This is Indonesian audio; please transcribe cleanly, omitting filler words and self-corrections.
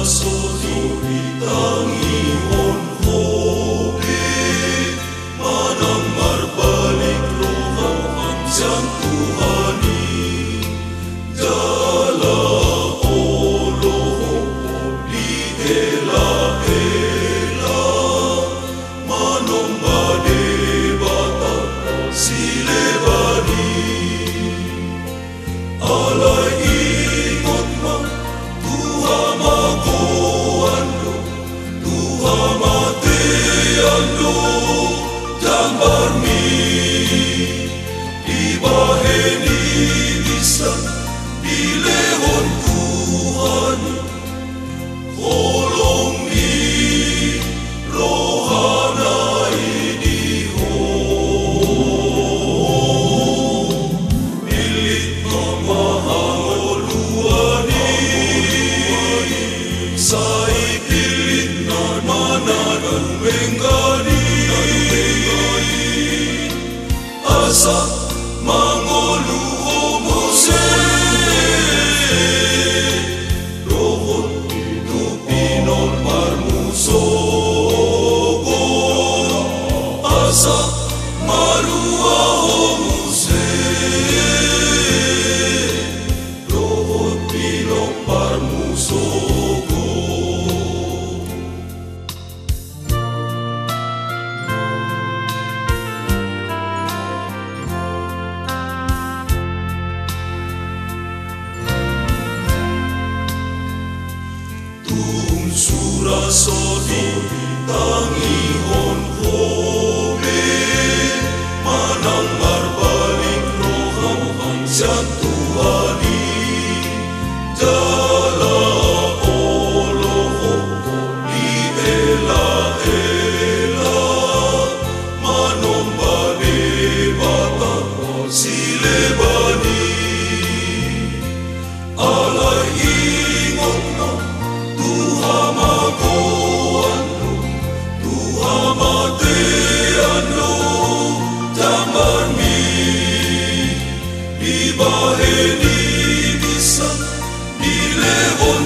suri tangihon hobi manang marbalik rohaw ang siyang Tuhani jala oloho di ela manong bade bata silebani alay ingot ma Tuha magoando Tuha mateando jambar mi ibaheni bisa dilehon Tuhani holong mi rohana idiho milit mamahangoluani sai pilit na mananan menggani asa mangoluho mose rohon tupinon marmusogo asa maruaho mose rohon pinon marmusogo surasodi tangihon hobe manang marbalik rohaw ang siyang Tuhani jala oloho di ela manong bade bata silebani alay ingot na Tuha magoando Tuha mateando jambar mi ibaheni bisa dilehon